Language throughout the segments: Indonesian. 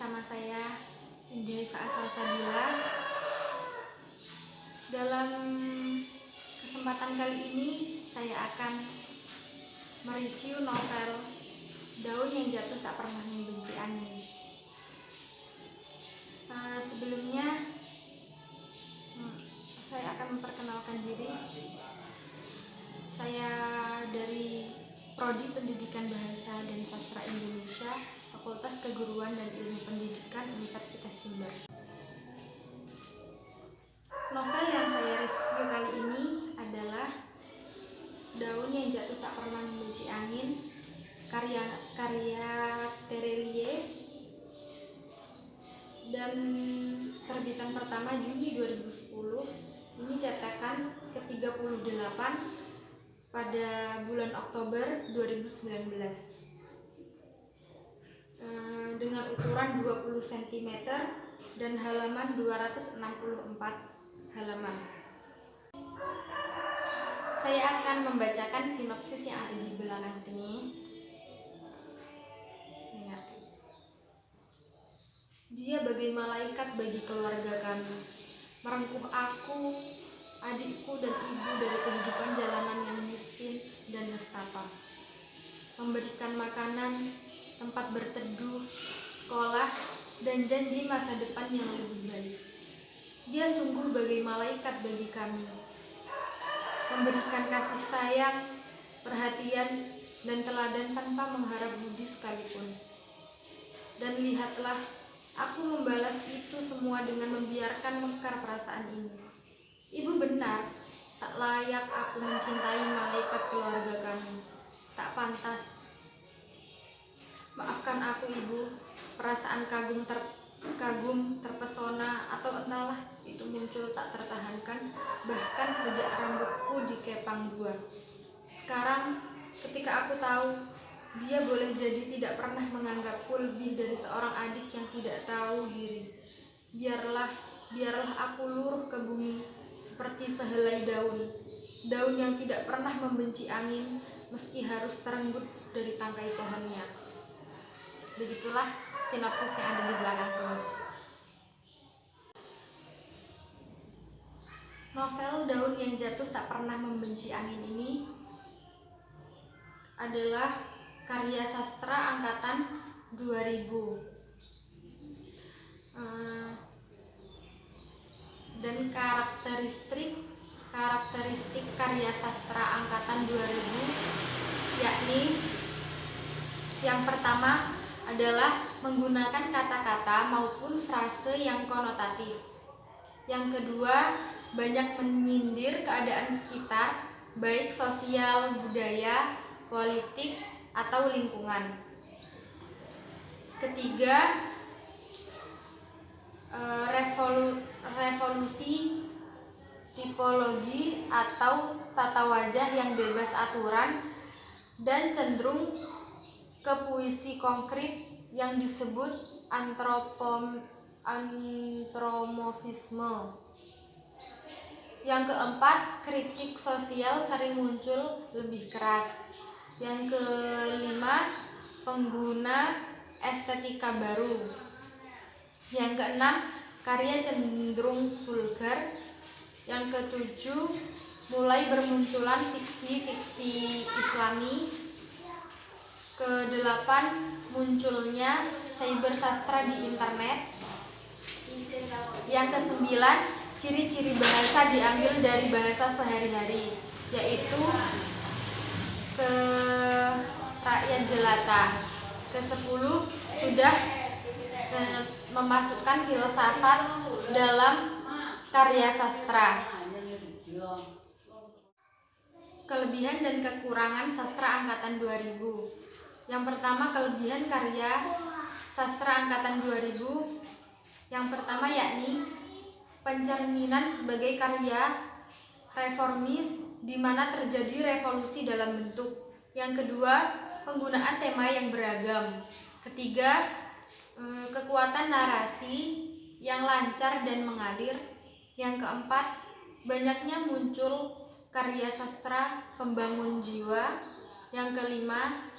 bersama saya Indrifa Salsabila. Dalam kesempatan kali ini saya akan mereview novel Daun yang Jatuh Tak Pernah Membenci Angin. Sebelumnya saya akan memperkenalkan diri. Saya dari Prodi Pendidikan Bahasa dan Sastra Indonesia, Fakultas Keguruan dan Ilmu Pendidikan Universitas Jember. Novel yang saya review kali ini adalah Daun yang Jatuh Tak Pernah Membenci Angin, karya Terelie, dan terbitan pertama Juni 2010. Ini cetakan ke-38 pada bulan Oktober 2019 dengan ukuran 20 cm dan halaman 264 halaman. Saya akan membacakan sinopsis yang ada di belakang sini. Dia bagai malaikat bagi keluarga kami, merengkuh aku, adikku dan ibu dari kehidupan jalanan yang miskin dan nestapa, memberikan makanan, tempat berteduh, sekolah, dan janji masa depan yang lebih baik. Dia sungguh bagai malaikat bagi kami, memberikan kasih sayang, perhatian, dan teladan tanpa mengharap budi sekalipun. Dan lihatlah, aku membalas itu semua dengan membiarkan mekar perasaan ini. Ibu benar, tak layak aku mencintai malaikat keluarga kami. Tak pantas. Maafkan aku, Ibu. Perasaan kagum, terpesona, atau entahlah itu muncul tak tertahankan, bahkan sejak rambutku dikepang dua. Sekarang, ketika aku tahu dia boleh jadi tidak pernah menganggapku lebih dari seorang adik yang tidak tahu diri, biarlah aku luruh ke bumi seperti sehelai daun yang tidak pernah membenci angin meski harus terenggut dari tangkai pohonnya. Begitulah sinopsis yang ada di belakang sini. Novel Daun yang Jatuh Tak Pernah Membenci Angin ini adalah karya sastra angkatan 2000. Dan karakteristik karya sastra angkatan 2000 yakni yang pertama adalah menggunakan kata-kata maupun frase yang konotatif. Yang kedua, banyak menyindir keadaan sekitar, baik sosial, budaya, politik, atau lingkungan. Ketiga, revolusi tipologi atau tata wajah yang bebas aturan dan cenderung ke puisi konkret yang disebut antromorfisme. Yang keempat, kritik sosial sering muncul lebih keras. Yang kelima, pengguna estetika baru. Yang keenam, karya cenderung vulgar. Yang ketujuh, mulai bermunculan fiksi-fiksi Islami. Kedelapan, munculnya cybersastra di internet. Yang kesembilan, ciri-ciri bahasa diambil dari bahasa sehari-hari, yaitu ke rakyat jelata. Ke-10, sudah memasukkan filsafat dalam karya sastra. Kelebihan dan kekurangan sastra angkatan 2000. Yang pertama, kelebihan karya sastra angkatan 2000 yang pertama yakni pencerminan sebagai karya reformis di mana terjadi revolusi dalam bentuk. Yang kedua, penggunaan tema yang beragam. Ketiga, kekuatan narasi yang lancar dan mengalir. Yang keempat, banyaknya muncul karya sastra pembangun jiwa. Yang kelima,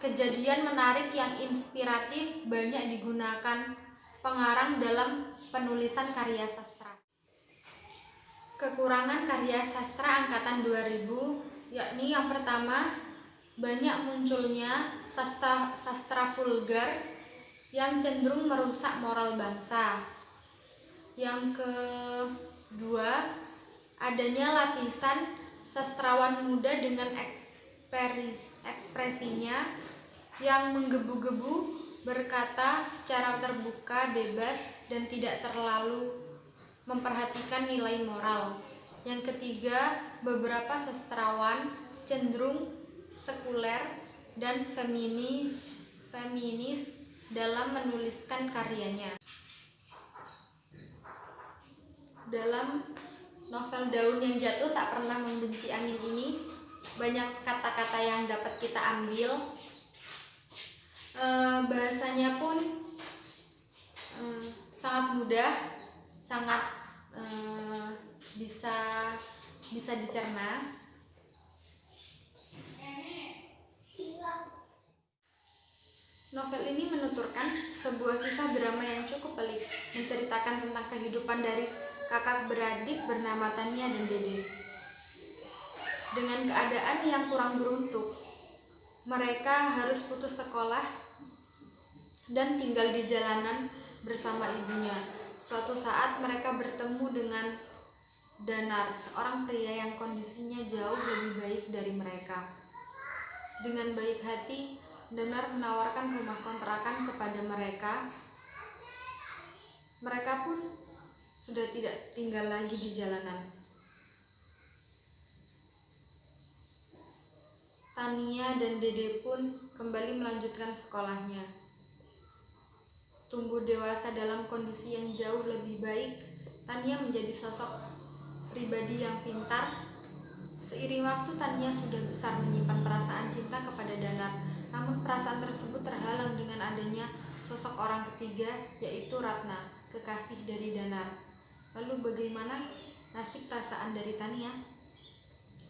kejadian menarik yang inspiratif banyak digunakan pengarang dalam penulisan karya sastra. Kekurangan karya sastra angkatan 2000 yakni yang pertama, banyak munculnya sastra vulgar yang cenderung merusak moral bangsa. Yang kedua, adanya lapisan sastrawan muda dengan ekspresinya yang menggebu-gebu berkata secara terbuka, bebas, dan tidak terlalu memperhatikan nilai moral. Yang ketiga, beberapa sastrawan cenderung sekuler dan feminis dalam menuliskan karyanya. Dalam novel Daun yang Jatuh Tak Pernah Membenci Angin ini banyak kata-kata yang dapat kita ambil. Bahasanya pun sangat mudah, sangat bisa dicerna. Novel ini menuturkan sebuah kisah drama yang cukup pelik, menceritakan tentang kehidupan dari kakak beradik bernama Tania dan Dede. Dengan keadaan yang kurang beruntung, mereka harus putus sekolah dan tinggal di jalanan bersama ibunya. Suatu saat mereka bertemu dengan Danar, seorang pria yang kondisinya jauh lebih baik dari mereka. Dengan baik hati, Danar menawarkan rumah kontrakan kepada mereka. Mereka pun sudah tidak tinggal lagi di jalanan. Tania dan Dede pun kembali melanjutkan sekolahnya. Tumbuh dewasa dalam kondisi yang jauh lebih baik, Tania menjadi sosok pribadi yang pintar. Seiring waktu, Tania sudah besar menyimpan perasaan cinta kepada Danar. Namun perasaan tersebut terhalang dengan adanya sosok orang ketiga, yaitu Ratna, kekasih dari Danar. Lalu bagaimana nasib perasaan dari Tania?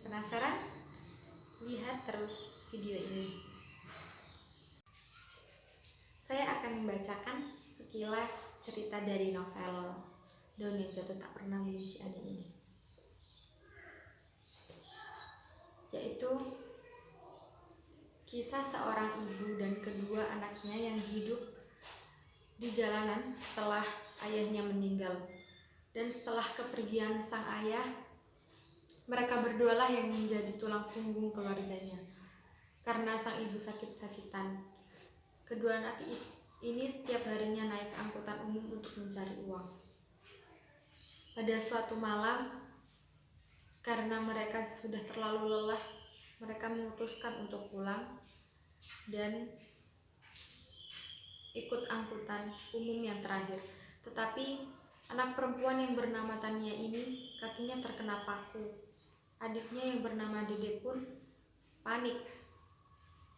Penasaran? Lihat terus video ini. Saya akan membacakan sekilas cerita dari novel Daun yang Jatuh Tak Pernah Membenci Angin ini, yaitu kisah seorang ibu dan kedua anaknya yang hidup di jalanan setelah ayahnya meninggal. Dan setelah kepergian sang ayah, mereka berdualah yang menjadi tulang punggung keluarganya. Karena sang ibu sakit-sakitan, kedua anak ini setiap harinya naik angkutan umum untuk mencari uang. Pada suatu malam, karena mereka sudah terlalu lelah, mereka memutuskan untuk pulang dan ikut angkutan umum yang terakhir. Tetapi anak perempuan yang bernama Tania ini kakinya terkena paku. Adiknya yang bernama Dede pun panik,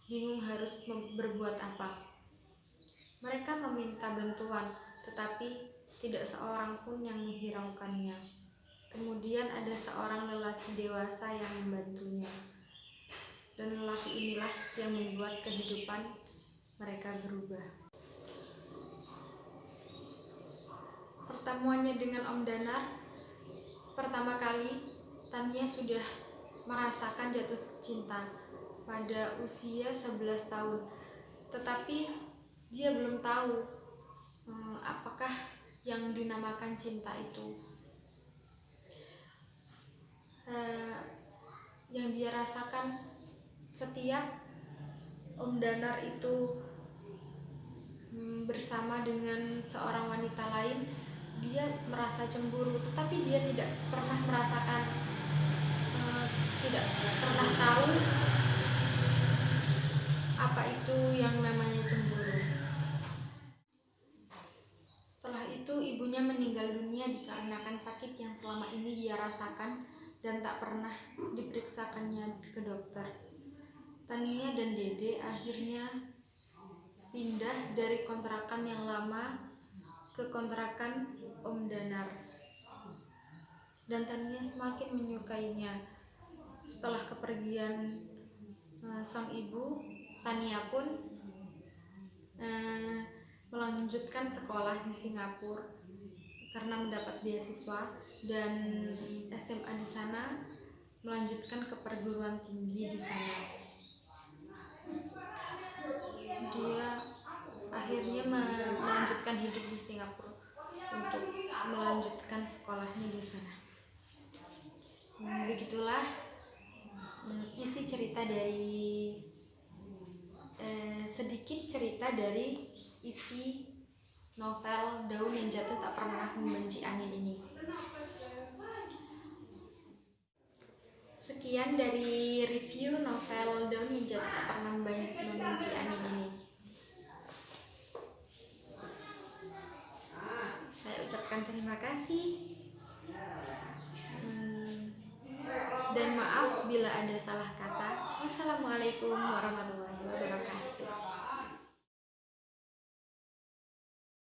bingung harus berbuat apa. Mereka meminta bantuan, tetapi tidak seorang pun yang menghiraukannya. Kemudian ada seorang lelaki dewasa yang membantunya. Dan lelaki inilah yang membuat kehidupan mereka berubah. Pertemuannya dengan Om Danar, pertama kali Tania sudah merasakan jatuh cinta pada usia 11 tahun. Tetapi dia belum tahu apakah yang dinamakan cinta itu. Yang dia rasakan setiap Om Danar itu bersama dengan seorang wanita lain, dia merasa cemburu, tetapi dia tidak pernah merasakan, tidak pernah tahu apa itu yang namanya cemburu. Setelah itu ibunya meninggal dunia dikarenakan sakit yang selama ini dia rasakan dan tak pernah diperiksakannya ke dokter. Tania dan Dede akhirnya pindah dari kontrakan yang lama ke kontrakan Om Danar. Dan Tania semakin menyukainya. Setelah kepergian sang ibu, Tania pun melanjutkan sekolah di Singapura karena mendapat beasiswa, dan SMA di sana, melanjutkan ke perguruan tinggi di sana. Dia akhirnya melanjutkan hidup di Singapura untuk melanjutkan sekolahnya di sana. Begitulah isi cerita dari sedikit cerita dari isi novel Daun yang Jatuh Tak Pernah Membenci Angin ini. Sekian dari review novel Daun yang Jatuh Tak Pernah Membenci Angin ini. Saya ucapkan terima kasih dan maaf bila ada salah kata. Wassalamualaikum warahmatullahi wabarakatuh.